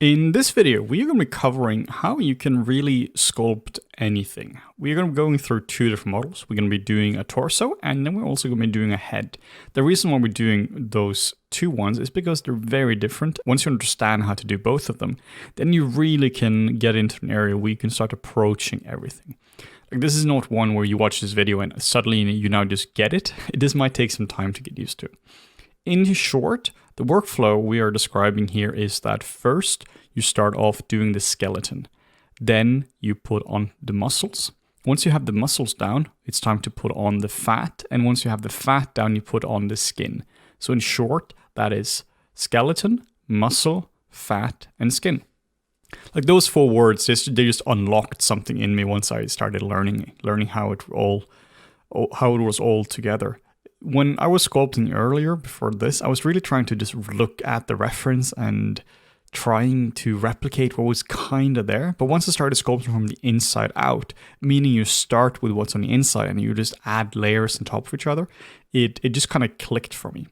In this video, we are going to be covering how you can really sculpt anything. We're going to be going through two different models. We're going to be doing a torso, and then we're also going to be doing a head. The reason why we're doing those two ones is because they're very different. Once you understand how to do both of them, then you really can get into an area where you can start approaching everything. Like, this is not one where you watch this video and suddenly you now just get it. This might take some time to get used to. In short, the workflow we are describing here is that first you start off doing the skeleton. Then you put on the muscles. Once you have the muscles down, it's time to put on the fat. And once you have the fat down, you put on the skin. So in short, that is skeleton, muscle, fat, and skin. Like those four words, they just unlocked something in me once I started learning how it was all together. When I was sculpting earlier, before this, I was really trying to just look at the reference and trying to replicate what was kind of there. But once I started sculpting from the inside out, meaning you start with what's on the inside and you just add layers on top of each other, it just kind of clicked for me.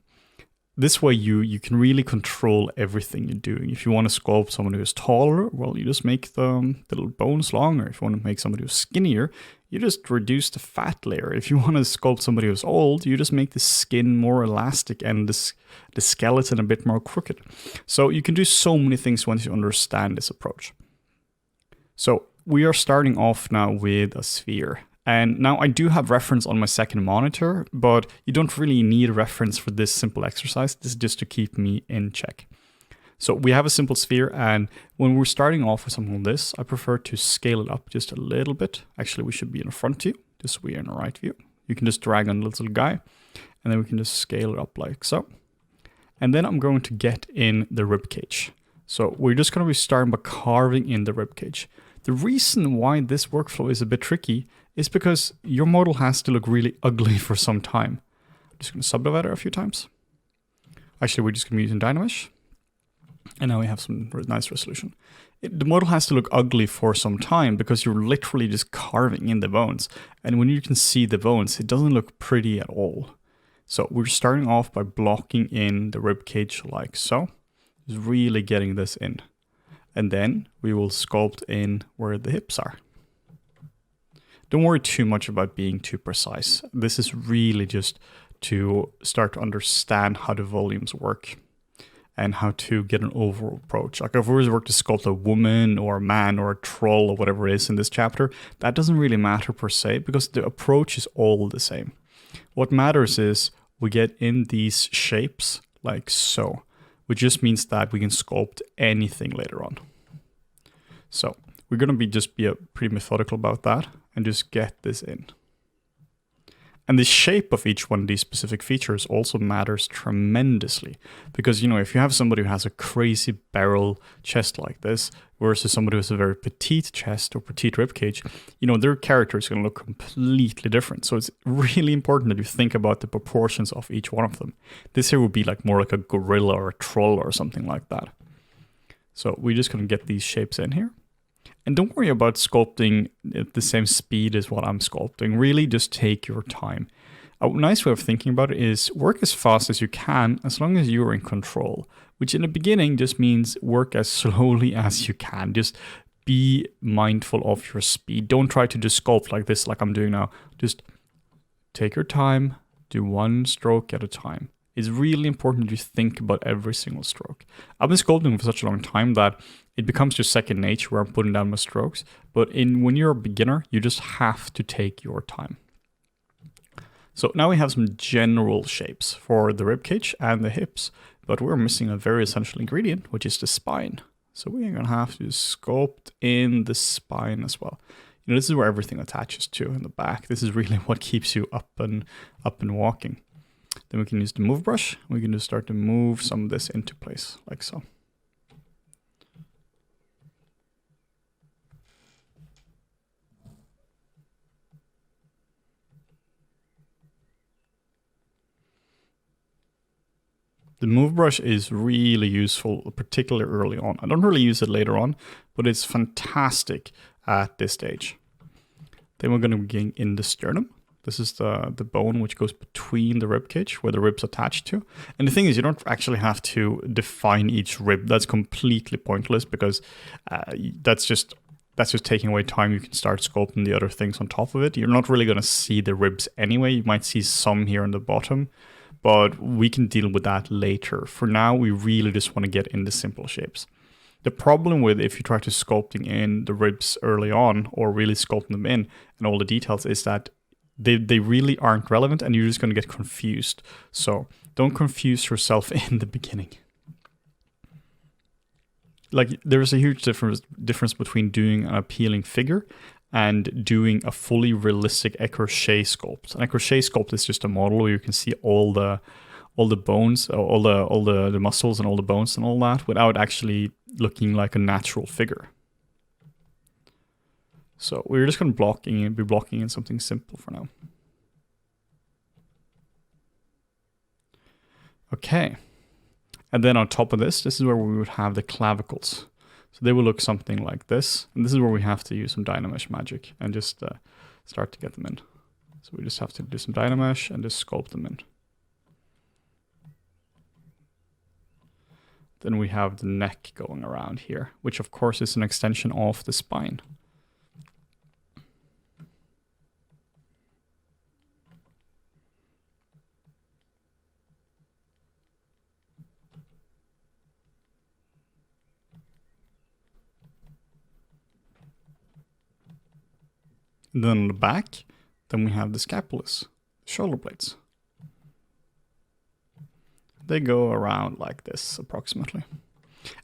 This way you can really control everything you're doing. If you want to sculpt someone who is taller, well, you just make the little bones longer. If you want to make somebody who's skinnier, you just reduce the fat layer. If you want to sculpt somebody who's old, you just make the skin more elastic and the skeleton a bit more crooked. So you can do so many things once you understand this approach. So we are starting off now with a sphere. And now I do have reference on my second monitor, but you don't really need a reference for this simple exercise. This is just to keep me in check. So we have a simple sphere, and when we're starting off with something like this, I prefer to scale it up just a little bit. Actually, we should be in the front view, just so we're in the right view. You can just drag on the little guy, and then we can just scale it up like so. And then I'm going to get in the rib cage. So we're just going to be starting by carving in the rib cage. The reason why this workflow is a bit tricky is because your model has to look really ugly for some time. I'm just going to subdivide it a few times. Actually, we're just going to be using Dynamesh. And now we have some nice resolution. The model has to look ugly for some time because you're literally just carving in the bones. And when you can see the bones, it doesn't look pretty at all. So we're starting off by blocking in the rib cage like so. Just really getting this in. And then we will sculpt in where the hips are. Don't worry too much about being too precise. This is really just to start to understand how the volumes work and how to get an overall approach. Like if we were to sculpt a woman or a man or a troll or whatever it is in this chapter, that doesn't really matter per se because the approach is all the same. What matters is we get in these shapes like so, which just means that we can sculpt anything later on. So we're going to be pretty methodical about that and just get this in. And the shape of each one of these specific features also matters tremendously because, you know, if you have somebody who has a crazy barrel chest like this versus somebody who has a very petite chest or petite ribcage, you know, their character is going to look completely different. So it's really important that you think about the proportions of each one of them. This here would be like more like a gorilla or a troll or something like that. So we're just going to get these shapes in here. And don't worry about sculpting at the same speed as what I'm sculpting. Really just take your time. A nice way of thinking about it is work as fast as you can as long as you're in control, which in the beginning just means work as slowly as you can. Just be mindful of your speed. Don't try to just sculpt like this, like I'm doing now. Just take your time, do one stroke at a time. It's really important to think about every single stroke. I've been sculpting for such a long time that it becomes your second nature where I'm putting down my strokes. But when you're a beginner, you just have to take your time. So now we have some general shapes for the ribcage and the hips, but we're missing a very essential ingredient, which is the spine. So we're going to have to sculpt in the spine as well. You know, this is where everything attaches to in the back. This is really what keeps you up and walking. Then we can use the move brush. We can just start to move some of this into place like so. The move brush is really useful, particularly early on. I don't really use it later on, but it's fantastic at this stage. Then we're going to begin in the sternum. This is the bone which goes between the rib cage where the rib's attached to. And the thing is, you don't actually have to define each rib. That's completely pointless because that's just taking away time. You can start sculpting the other things on top of it. You're not really going to see the ribs anyway. You might see some here on the bottom, but we can deal with that later. For now, we really just want to get into simple shapes. The problem with if you try to sculpting in the ribs early on or really sculpting them in and all the details is that they really aren't relevant and you're just going to get confused. So don't confuse yourself in the beginning. Like there's a huge difference between doing an appealing figure and doing a fully realistic crochet sculpt. An crochet sculpt is just a model where you can see all the bones, all the muscles and all the bones and all that without actually looking like a natural figure. So we're just going to be blocking in something simple for now. Okay. And then on top of this is where we would have the clavicles. So they will look something like this. And this is where we have to use some Dynamesh magic and just start to get them in. So we just have to do some Dynamesh and just sculpt them in. Then we have the neck going around here, which of course is an extension of the spine. And then on the back, then we have the scapulas, shoulder blades. They go around like this approximately.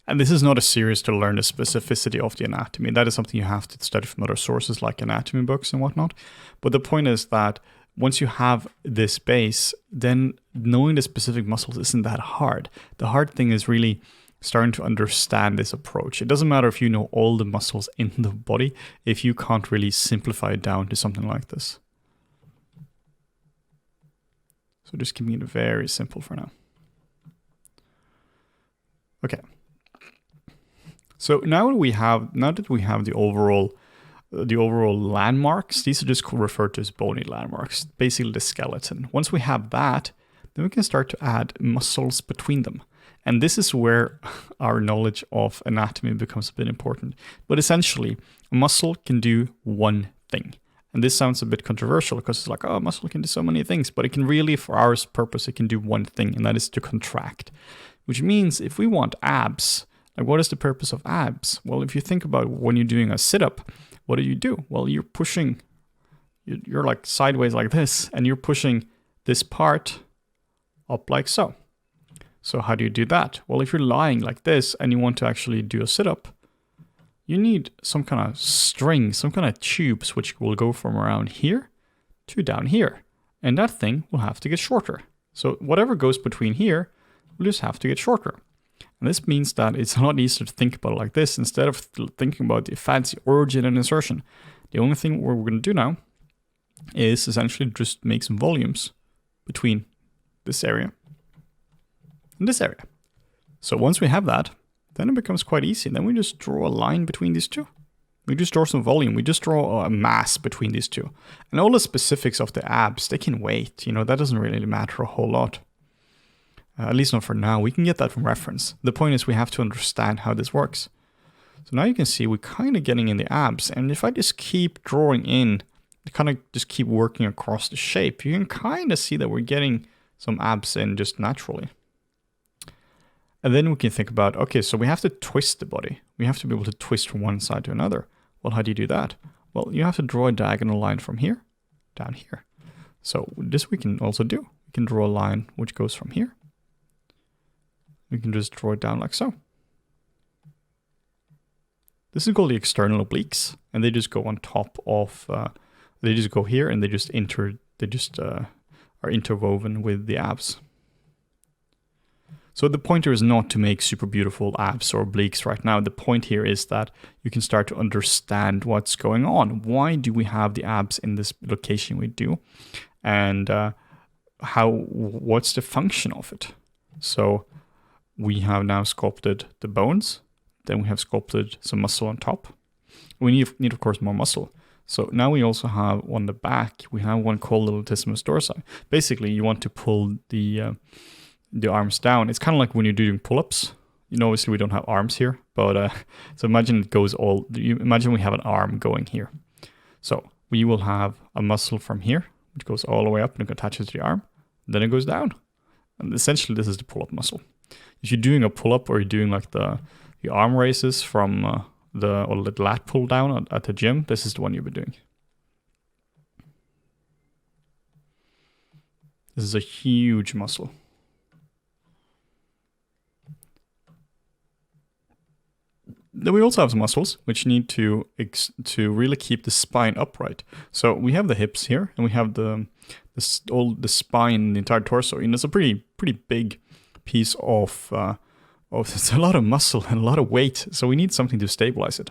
And this is not a series to learn the specificity of the anatomy. That is something you have to study from other sources like anatomy books and whatnot. But the point is that once you have this base, then knowing the specific muscles isn't that hard. The hard thing is really starting to understand this approach. It doesn't matter if you know all the muscles in the body if you can't really simplify it down to something like this. So just keeping it very simple for now. Okay. So now that we have the overall landmarks, these are just referred to as bony landmarks, basically the skeleton. Once we have that, then we can start to add muscles between them. And this is where our knowledge of anatomy becomes a bit important. But essentially, a muscle can do one thing. And this sounds a bit controversial because it's like, oh, a muscle can do so many things. But it can really, for our purpose, it can do one thing, and that is to contract. Which means if we want abs, like what is the purpose of abs? Well, if you think about when you're doing a sit-up, what do? Well, you're pushing, you're like sideways like this, and you're pushing this part up like so. So how do you do that? Well, if you're lying like this and you want to actually do a sit-up, you need some kind of string, some kind of tubes, which will go from around here to down here. And that thing will have to get shorter. So whatever goes between here will just have to get shorter. And this means that it's a lot easier to think about it like this instead of thinking about the fancy origin and insertion. The only thing we're going to do now is essentially just make some volumes between this area and this area. So once we have that, then it becomes quite easy. Then we just draw a line between these two. We just draw some volume. We just draw a mass between these two. And all the specifics of the abs, they can wait. You know, that doesn't really matter a whole lot. At least not for now. We can get that from reference. The point is we have to understand how this works. So now you can see we're kind of getting in the abs. And if I just keep drawing in, kind of just keep working across the shape, you can kind of see that we're getting some abs in just naturally. And then we can think about, okay, so we have to twist the body. We have to be able to twist from one side to another. Well, how do you do that? Well, you have to draw a diagonal line from here down here. So this we can also do. We can draw a line which goes from here. We can just draw it down like so. This is called the external obliques, and they just go on top of, they just go here and they just are interwoven with the abs. So the pointer is not to make super beautiful abs or obliques right now. The point here is that you can start to understand what's going on. Why do we have the abs in this location we do? And what's the function of it? So we have now sculpted the bones. Then we have sculpted some muscle on top. We need of course, more muscle. So now we also have on the back, we have one called the latissimus dorsi. Basically, you want to pull the arms down. It's kind of like when you're doing pull-ups. You know, obviously we don't have arms here, but so imagine it goes imagine we have an arm going here. So we will have a muscle from here, which goes all the way up and it attaches to the arm. Then it goes down. And essentially this is the pull-up muscle. If you're doing a pull-up or you're doing like the arm raises from the lat pull down at the gym, this is the one you'll be doing. This is a huge muscle. Then we also have some muscles which need to really keep the spine upright. So we have the hips here, and we have the spine, the entire torso, and it's a pretty big piece of it's a lot of muscle and a lot of weight. So we need something to stabilize it.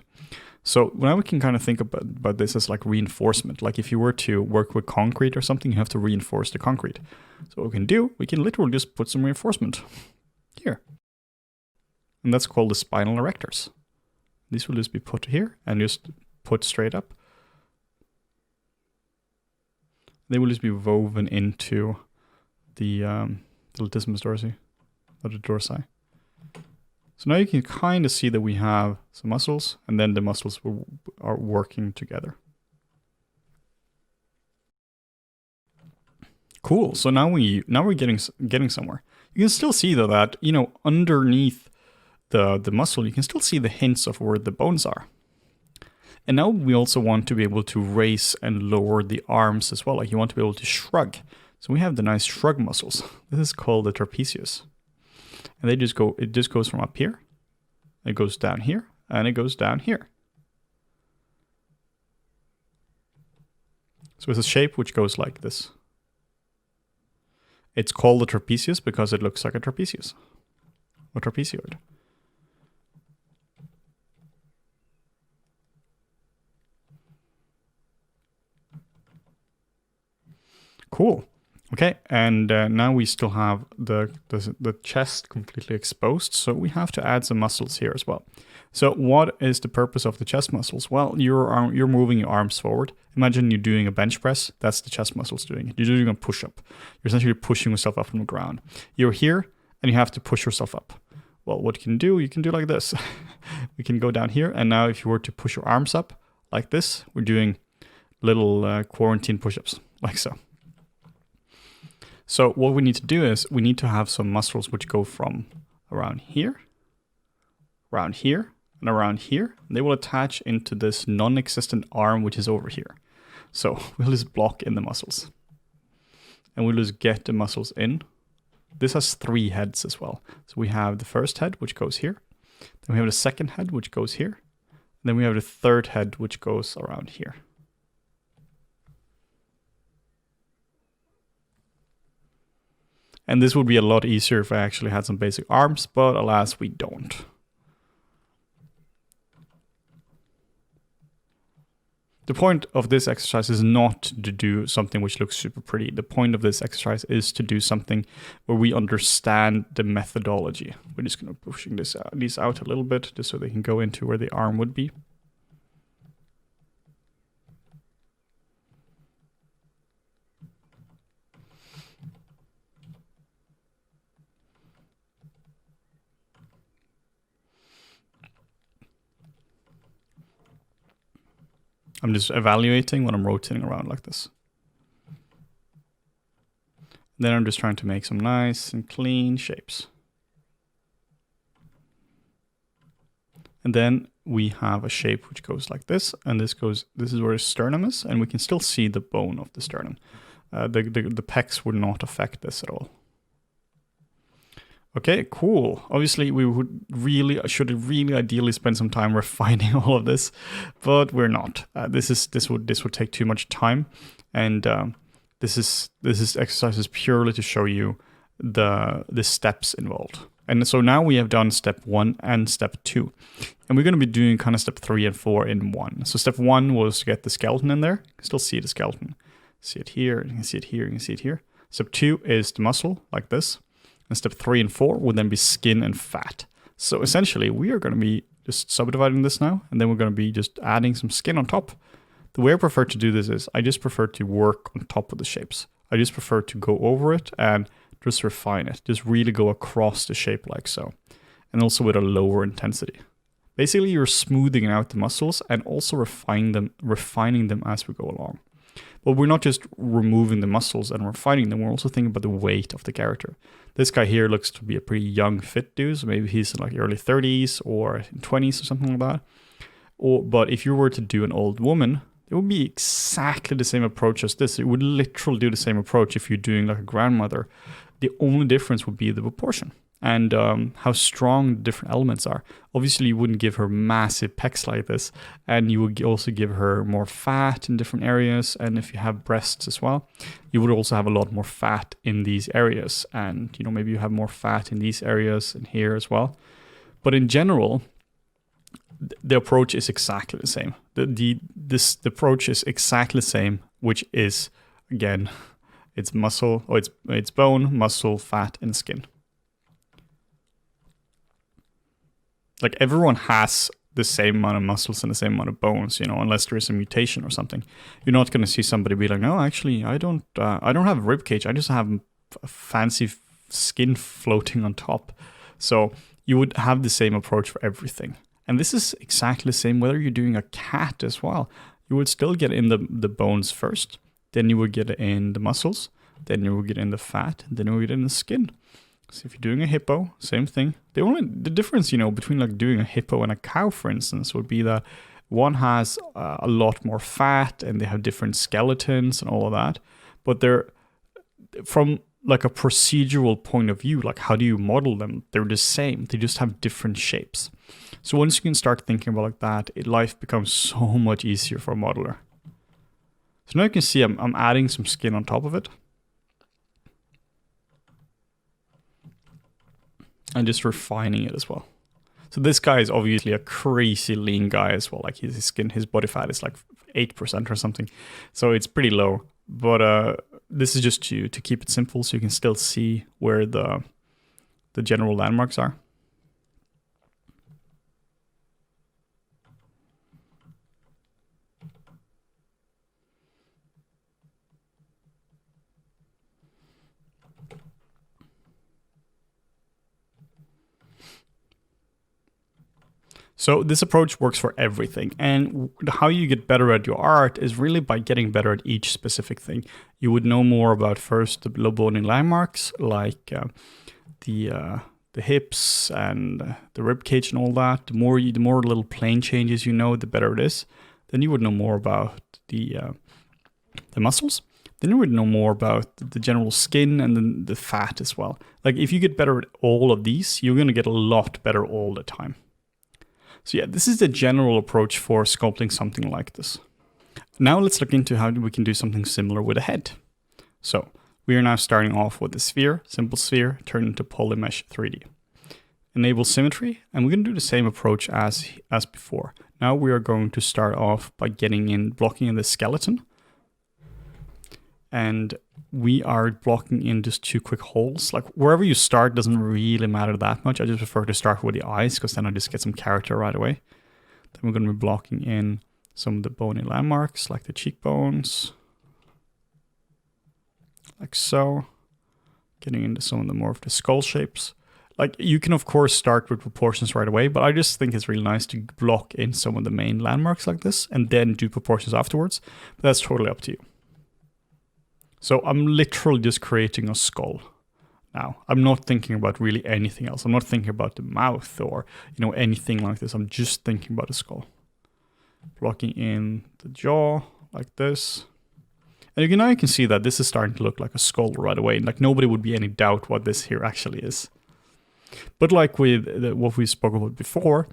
So now we can kind of think about this as like reinforcement. Like if you were to work with concrete or something, you have to reinforce the concrete. So what we can do, we can literally just put some reinforcement here, and that's called the spinal erectors. These will just be put here and just put straight up. They will just be woven into the latissimus dorsi, or the dorsi. So now you can kind of see that we have some muscles, and then the muscles are working together. Cool. So now we're getting somewhere. You can still see though that, you know, underneath the muscle, you can still see the hints of where the bones are. And now we also want to be able to raise and lower the arms as well. Like you want to be able to shrug. So we have the nice shrug muscles. This is called the trapezius. And it just goes from up here, it goes down here, and it goes down here. So it's a shape which goes like this. It's called the trapezius because it looks like a trapezius, or trapezoid. Cool. Okay, and now we still have the chest completely exposed, so we have to add some muscles here as well. So what is the purpose of the chest muscles? Well, you're moving your arms forward. Imagine you're doing a bench press. That's the chest muscles doing it. You're doing a push-up. You're essentially pushing yourself up from the ground. You're here, and you have to push yourself up. Well, what you can do like this. We can go down here, and now if you were to push your arms up like this, we're doing little quarantine push-ups, like so. So what we need to do is we need to have some muscles which go from around here, and around here. They will attach into this non-existent arm which is over here. So we'll just block in the muscles. And we'll just get the muscles in. This has 3 heads as well. So we have the first head which goes here. Then we have the second head which goes here. And then we have the third head which goes around here. And this would be a lot easier if I actually had some basic arms, but alas, we don't. The point of this exercise is not to do something which looks super pretty. The point of this exercise is to do something where we understand the methodology. We're just going to pushing these out a little bit just so they can go into where the arm would be. I'm just evaluating when I'm rotating around like this. Then I'm just trying to make some nice and clean shapes. And then we have a shape which goes like this, and this is where the sternum is, and we can still see the bone of the sternum. The pecs would not affect this at all. Okay, cool. Obviously, we should really ideally spend some time refining all of this, but we're not. This would take too much time, and this exercise is purely to show you the steps involved. And so now we have done step 1 and step 2, and we're going to be doing kind of step 3 and 4 in one. So step 1 was to get the skeleton in there. You can still see the skeleton. See it here. You can see it here. You can see it here. Step 2 is the muscle like this. And step 3 and 4 would then be skin and fat. So essentially, we are going to be just subdividing this now, and then we're going to be just adding some skin on top. The way I prefer to do this is I just prefer to work on top of the shapes. I just prefer to go over it and just refine it. Just really go across the shape like so. And also with a lower intensity. Basically, you're smoothing out the muscles and also refining them as we go along. But we're not just removing the muscles and refining them, we're also thinking about the weight of the character. This guy here looks to be a pretty young, fit dude, so maybe he's in like early 30s or 20s or something like that. But if you were to do an old woman, it would be exactly the same approach as this. It would literally do the same approach if you're doing like a grandmother. The only difference would be the proportion and how strong the different elements are. Obviously, you wouldn't give her massive pecs like this, and you would also give her more fat in different areas. And if you have breasts as well, you would also have a lot more fat in these areas. And maybe you have more fat in these areas and here as well. But in general, the approach is exactly the same. The approach is exactly the same, which is again, it's muscle, or it's bone, muscle, fat, and skin. Like everyone has the same amount of muscles and the same amount of bones, unless there is a mutation or something. You're not going to see somebody be like, no, actually, I don't have a rib cage. I just have a fancy skin floating on top. So you would have the same approach for everything. And this is exactly the same whether you're doing a cat as well. You would still get in the bones first, then you would get in the muscles, then you would get in the fat, then you would get in the skin. So if you're doing a hippo, same thing. The difference, between like doing a hippo and a cow, for instance, would be that one has a lot more fat and they have different skeletons and all of that. But they're from like a procedural point of view, like how do you model them? They're the same. They just have different shapes. So once you can start thinking about like that, life becomes so much easier for a modeler. So now you can see I'm adding some skin on top of it. And just refining it as well. So this guy is obviously a crazy lean guy as well. Like his skin, his body fat is like 8% or something. So it's pretty low. But this is just to keep it simple so you can still see where the general landmarks are. So this approach works for everything, and how you get better at your art is really by getting better at each specific thing. You would know more about first the low bone landmarks, like the hips and the rib cage and all that. The more little plane changes you know, the better it is. Then you would know more about the muscles. Then you would know more about the general skin and then the fat as well. Like if you get better at all of these, you're going to get a lot better all the time. So yeah, this is the general approach for sculpting something like this. Now let's look into how we can do something similar with a head. So we are now starting off with a sphere, simple sphere, turned into Polymesh 3D. Enable symmetry, and we're going to do the same approach as before. Now we are going to start off by blocking in the skeleton. And we are blocking in just 2 quick holes. Like wherever you start doesn't really matter that much. I just prefer to start with the eyes because then I just get some character right away. Then we're going to be blocking in some of the bony landmarks like the cheekbones. Like so. Getting into some of the more of the skull shapes. Like you can of course start with proportions right away, but I just think it's really nice to block in some of the main landmarks like this and then do proportions afterwards. But that's totally up to you. So I'm literally just creating a skull now. I'm not thinking about really anything else. I'm not thinking about the mouth or anything like this. I'm just thinking about a skull. Blocking in the jaw like this. And now you can see that this is starting to look like a skull right away. Like nobody would be any doubt what this here actually is. But like with what we spoke about before,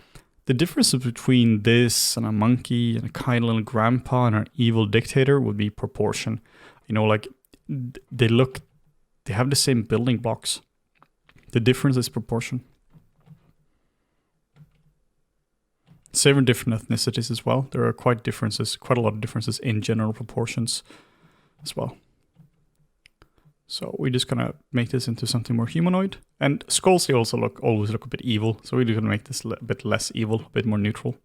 the differences between this and a monkey and a kind little grandpa and an evil dictator would be proportion. Like they have the same building blocks. The difference is proportion. Seven different ethnicities as well. There are quite a lot of differences in general proportions as well. So we're just gonna make this into something more humanoid. And skulls, they also always look a bit evil. So we're gonna make this a bit less evil, a bit more neutral.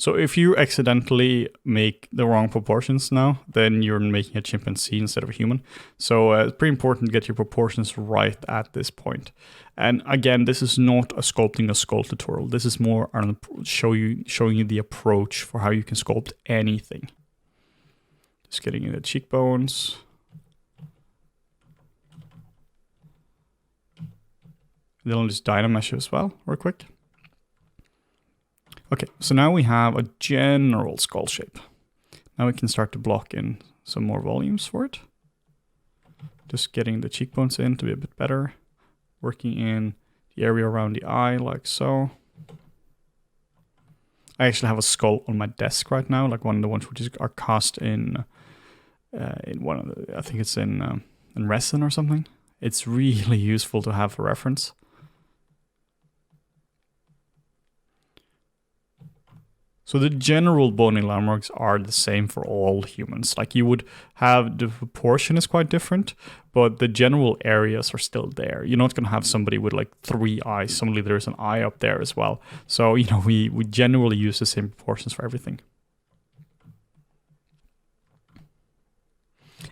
So if you accidentally make the wrong proportions now, then you're making a chimpanzee instead of a human. So it's pretty important to get your proportions right at this point. And again, this is not a sculpting a skull tutorial. This is more on showing you the approach for how you can sculpt anything. Just getting in the cheekbones. Then I'll just dynamesh as well, real quick. Okay, so now we have a general skull shape. Now we can start to block in some more volumes for it. Just getting the cheekbones in to be a bit better. Working in the area around the eye, like so. I actually have a skull on my desk right now, like one of the ones which are cast in one of the, I think it's in resin or something. It's really useful to have for reference. So the general bony landmarks are the same for all humans. Like you would have, the proportion is quite different, but the general areas are still there. You're not going to have somebody with like 3 eyes. Suddenly there's an eye up there as well. So, you know, we generally use the same proportions for everything.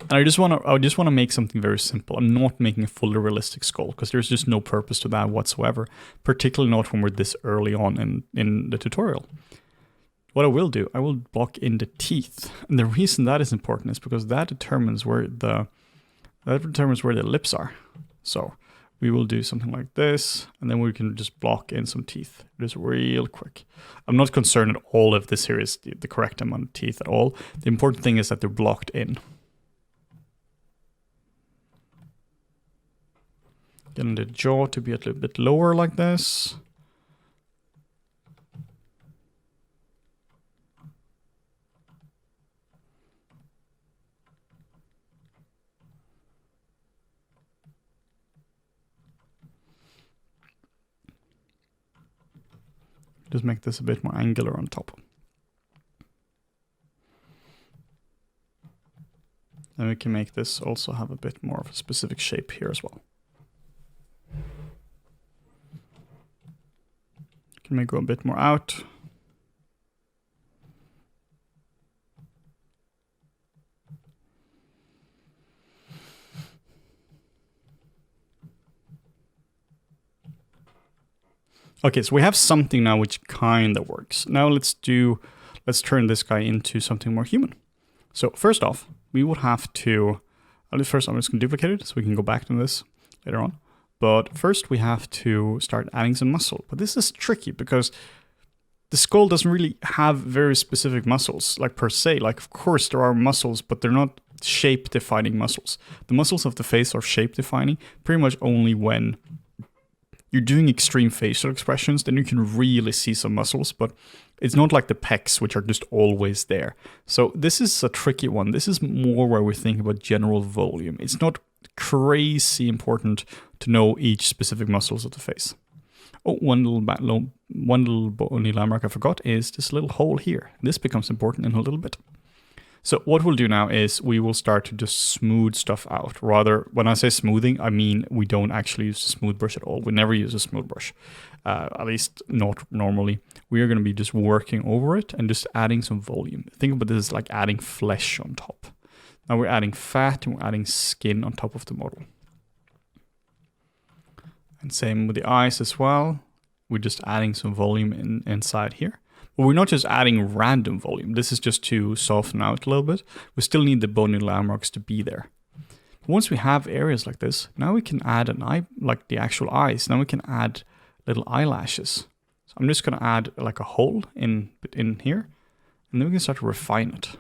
And I just want to make something very simple. I'm not making a fully realistic skull because there's just no purpose to that whatsoever, particularly not when we're this early on in the tutorial. What I will do, I will block in the teeth. And the reason that is important is because that determines where the lips are. So we will do something like this, and then we can just block in some teeth. Just real quick. I'm not concerned at all if this here is the correct amount of teeth at all. The important thing is that they're blocked in. Getting the jaw to be a little bit lower like this. Just make this a bit more angular on top. And we can make this also have a bit more of a specific shape here as well. Can we go a bit more out? Okay, so we have something now which kind of works. Now let's turn this guy into something more human. So first off, we would have to, first I'm just going to duplicate it so we can go back to this later on. But first we have to start adding some muscle. But this is tricky because the skull doesn't really have very specific muscles, like per se. Like of course there are muscles, but they're not shape-defining muscles. The muscles of the face are shape-defining pretty much only when you're doing extreme facial expressions, then you can really see some muscles, but it's not like the pecs, which are just always there. So this is a tricky one. This is more where we think about general volume. It's not crazy important to know each specific muscles of the face. Oh, one little bony landmark I forgot is this little hole here. This becomes important in a little bit. So what we'll do now is we will start to just smooth stuff out. Rather, when I say smoothing, I mean we don't actually use a smooth brush at all. We never use a smooth brush, at least not normally. We are going to be just working over it and just adding some volume. Think about this as like adding flesh on top. Now we're adding fat and we're adding skin on top of the model. And same with the eyes as well. We're just adding some volume inside here. But we're not just adding random volume. This is just to soften out a little bit. We still need the bony landmarks to be there. But once we have areas like this, now we can add an eye, like the actual eyes. Now we can add little eyelashes. So I'm just going to add like a hole in here. And then we can start to refine it.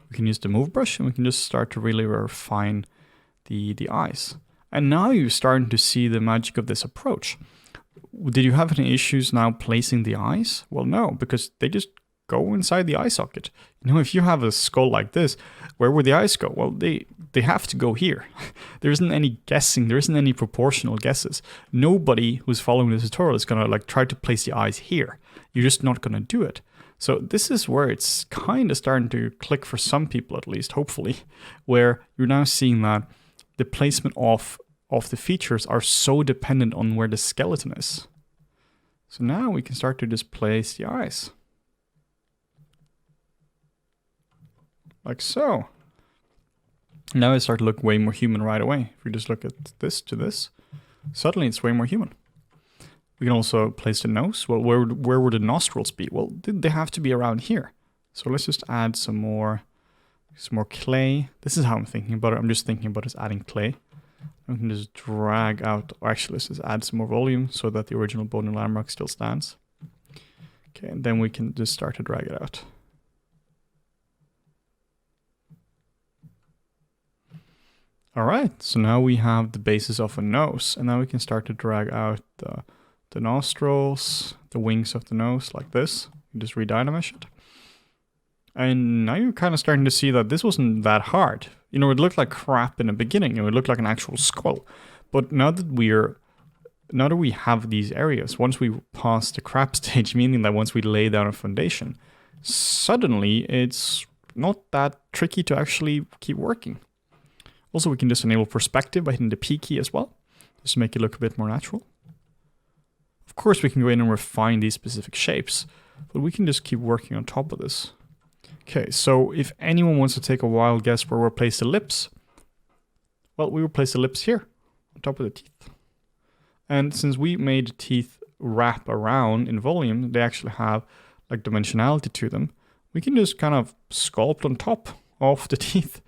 We can use the move brush and we can just start to really refine the eyes. And now you're starting to see the magic of this approach. Did you have any issues now placing the eyes? Well, no, because they just go inside the eye socket. You know, if you have a skull like this, where would the eyes go? Well, they have to go here. There isn't any guessing. There isn't any proportional guesses. Nobody who's following this tutorial is going to like try to place the eyes here. You're just not going to do it. So this is where it's kind of starting to click for some people, at least, hopefully, where you're now seeing that the placement of the features are so dependent on where the skeleton is. So now we can start to just place the eyes. like so. Now it starts to look way more human right away. If we just look at this to this, suddenly it's way more human. We can also place the nose. Well, where would the nostrils be? Well, they have to be around here. So let's just add some more clay. This is how I'm thinking about it. I'm just thinking about just adding clay. We can just drag out, or actually let's just add some more volume so that the original bone and landmark still stands. Okay, and then we can just start to drag it out. All right, so now we have the basis of a nose, and now we can start to drag out the nostrils, the wings of the nose like this. You just redynamish it. And now you're kind of starting to see that this wasn't that hard. You know, it looked like crap in the beginning. It would look like an actual skull. But now that we have these areas, once we pass the crap stage, meaning that once we lay down a foundation, suddenly it's not that tricky to actually keep working. Also, we can just enable perspective by hitting the P key as well, just to make it look a bit more natural. Of course, we can go in and refine these specific shapes, but we can just keep working on top of this. Okay, so if anyone wants to take a wild guess where we'll place the lips, well, we will place the lips here, on top of the teeth. And since we made the teeth wrap around in volume, they actually have like dimensionality to them, we can just kind of sculpt on top of the teeth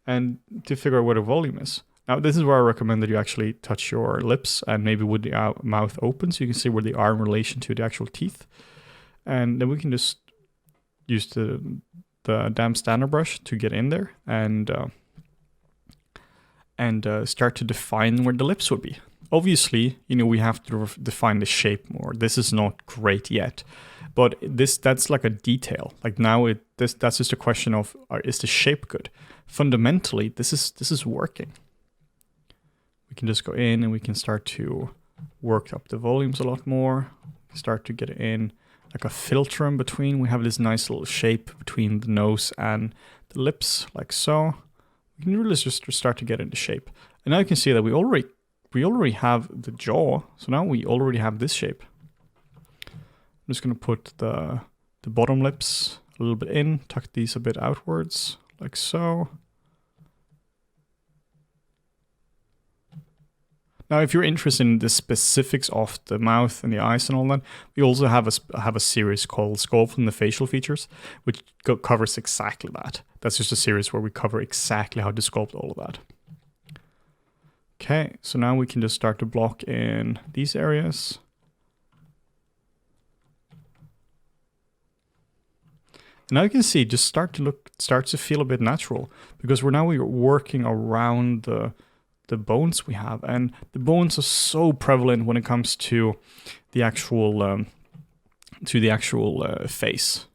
and to figure out where the volume is. Now, this is where I recommend that you actually touch your lips and maybe with the mouth open so you can see where they are in relation to the actual teeth. And then we can just use the damp standard brush to get in there and start to define where the lips would be. Obviously, you know, we have to define the shape more. This is not great yet, but that's like a detail. Like now, that's just a question of is the shape good? Fundamentally, this is working. We can just go in and we can start to work up the volumes a lot more. Start to get in like a filter in between. We have this nice little shape between the nose and the lips, like so. We can really just start to get into shape. And now you can see that we already have the jaw. So now we already have this shape. I'm just going to put the bottom lips a little bit in, tuck these a bit outwards, like so. Now, if you're interested in the specifics of the mouth and the eyes and all that, we also have a series called Sculpting the Facial Features, which covers exactly that. That's just a series where we cover exactly how to sculpt all of that. Okay, so now we can just start to block in these areas. And now you can see it just starts to feel a bit natural because we're working around the bones we have, and the bones are so prevalent when it comes to the actual face.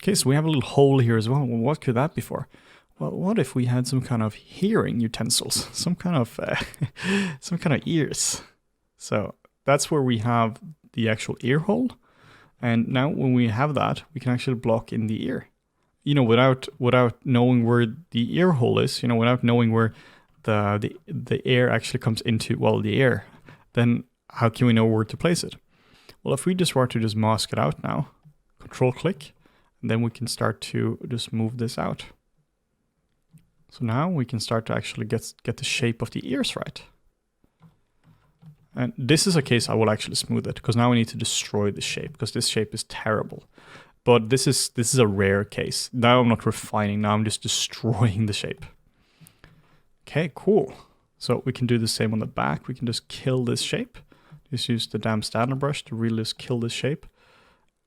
Okay, so we have a little hole here as well. Well, what could that be for? Well, what if we had some kind of hearing utensils, some kind of ears? So that's where we have the actual ear hole, and now when we have that, we can actually block in the ear. You know, without knowing where the ear hole is, you know, without knowing where the air actually comes into, well, the ear, then how can we know where to place it? Well, if we just were to just mask it out now, control click, and then we can start to just move this out. So now we can start to actually get the shape of the ears right. And this is a case I will actually smooth it, because now we need to destroy the shape, because this shape is terrible. But this is a rare case. Now I'm not refining, now I'm just destroying the shape. Okay, cool. So we can do the same on the back. We can just kill this shape. Just use the damp standard brush to really just kill this shape.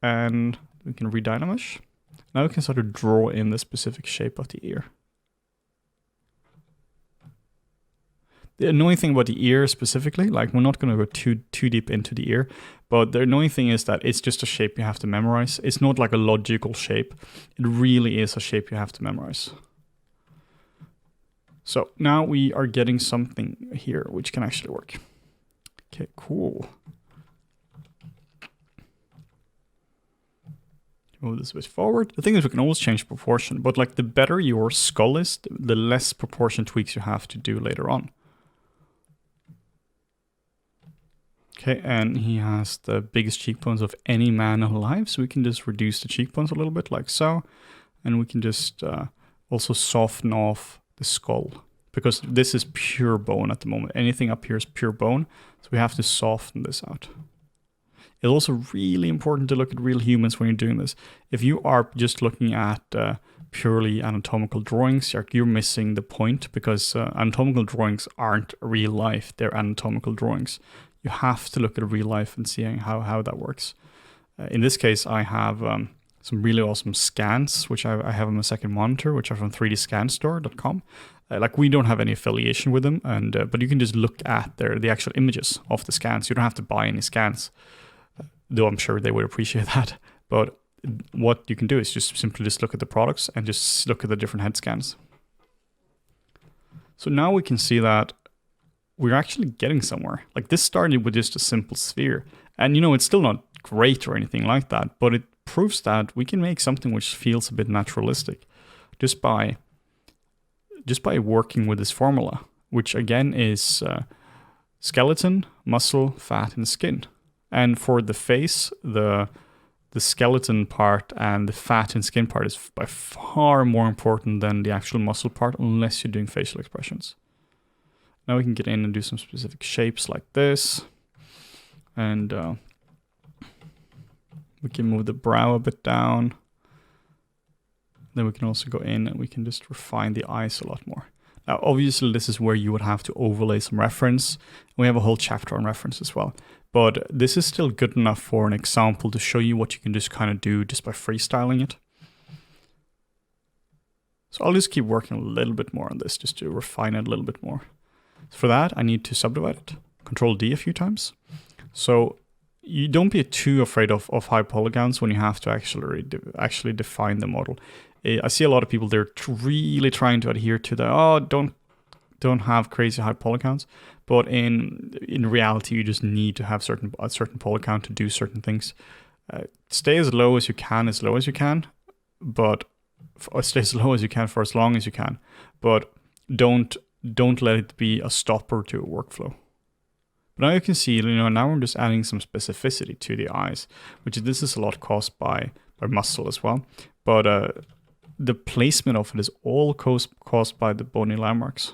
And we can redynamish. Now we can start to draw in the specific shape of the ear. The annoying thing about the ear specifically, like we're not going to go too deep into the ear, but the annoying thing is that it's just a shape you have to memorize. It's not like a logical shape. It really is a shape you have to memorize. So now we are getting something here which can actually work. Okay, cool. Move this a bit forward. The thing is we can always change proportion, but like the better your skull is, the less proportion tweaks you have to do later on. Okay, and he has the biggest cheekbones of any man alive, so we can just reduce the cheekbones a little bit like so. And we can just also soften off the skull, because this is pure bone at the moment. Anything up here is pure bone, so we have to soften this out. It's also really important to look at real humans when you're doing this. If you are just looking at purely anatomical drawings, you're missing the point, because anatomical drawings aren't real life, they're anatomical drawings. You have to look at real life and see how that works. In this case, I have some really awesome scans, which I have on my second monitor, which are from 3dscanstore.com. Like, we don't have any affiliation with them, and but you can just look at the actual images of the scans. You don't have to buy any scans, though I'm sure they would appreciate that. But what you can do is just simply just look at the products and just look at the different head scans. So now we can see that we're actually getting somewhere. Like, this started with just a simple sphere, and it's still not great or anything like that, but it proves that we can make something which feels a bit naturalistic just by working with this formula, which again is skeleton, muscle, fat, and skin. And for the face, the skeleton part and the fat and skin part is by far more important than the actual muscle part, unless you're doing facial expressions. Now we can get in and do some specific shapes like this. And we can move the brow a bit down. Then we can also go in and we can just refine the eyes a lot more. Now, obviously, this is where you would have to overlay some reference. We have a whole chapter on reference as well. But this is still good enough for an example to show you what you can just kind of do just by freestyling it. So I'll just keep working a little bit more on this just to refine it a little bit more. For that, I need to subdivide it. Control D a few times. So you don't be too afraid of high polygons when you have to actually define the model. I see a lot of people, they're really trying to adhere to the, don't have crazy high polygons. But in reality, you just need to have a certain polygon to do certain things. Stay as low as you can, but stay as low as you can for as long as you can. But don't let it be a stopper to a workflow. But now you can see, now we're just adding some specificity to the eyes, this is a lot caused by muscle as well. But the placement of it is all caused by the bony landmarks.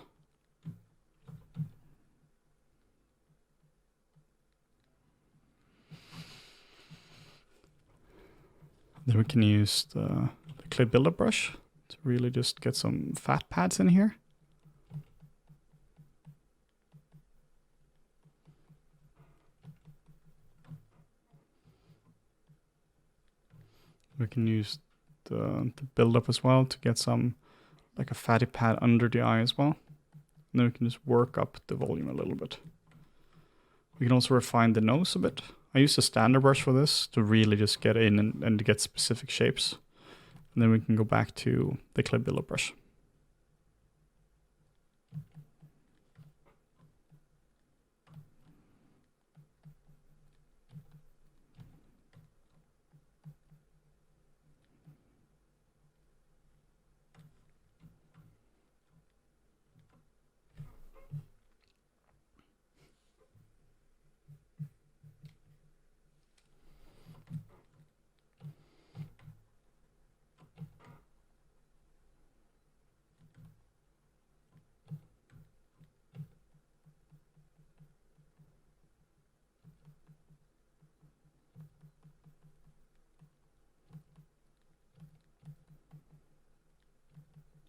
Then we can use the clay buildup brush to really just get some fat pads in here. We can use the buildup as well to get some, like a fatty pad under the eye as well. And then we can just work up the volume a little bit. We can also refine the nose a bit. I use a standard brush for this to really just get in and get specific shapes. And then we can go back to the clay buildup brush.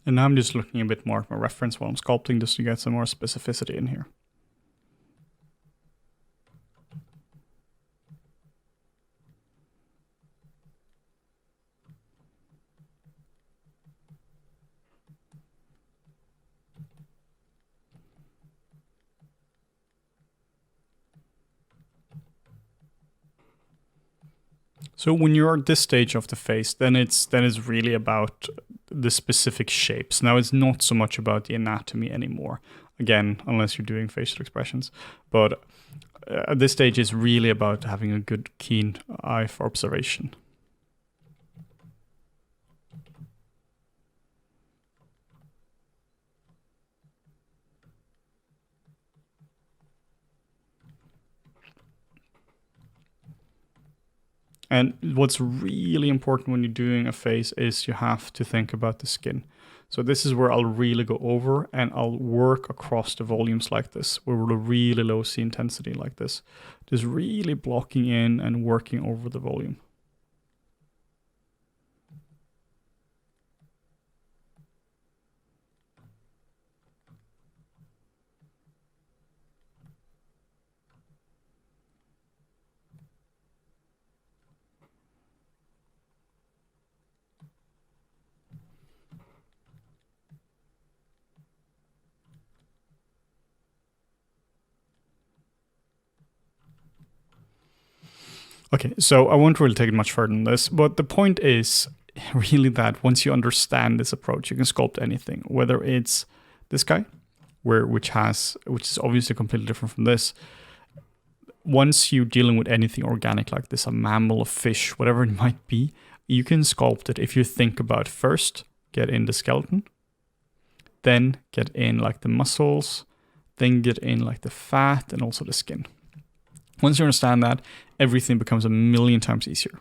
And now I'm just looking a bit more at my reference while I'm sculpting, just to get some more specificity in here. So when you're at this stage of the face, then it's really about the specific shapes. Now it's not so much about the anatomy anymore. Again, unless you're doing facial expressions. But at this stage, it's really about having a good, keen eye for observation. And what's really important when you're doing a face is you have to think about the skin. So this is where I'll really go over and I'll work across the volumes like this, with a really low C intensity like this. Just really blocking in and working over the volume. Okay, so I won't really take it much further than this, but the point is really that once you understand this approach, you can sculpt anything, whether it's this guy, which is obviously completely different from this. Once you're dealing with anything organic like this, a mammal, a fish, whatever it might be, you can sculpt it if you think about first, get in the skeleton, then get in like the muscles, then get in like the fat and also the skin. Once you understand that, everything becomes a million times easier.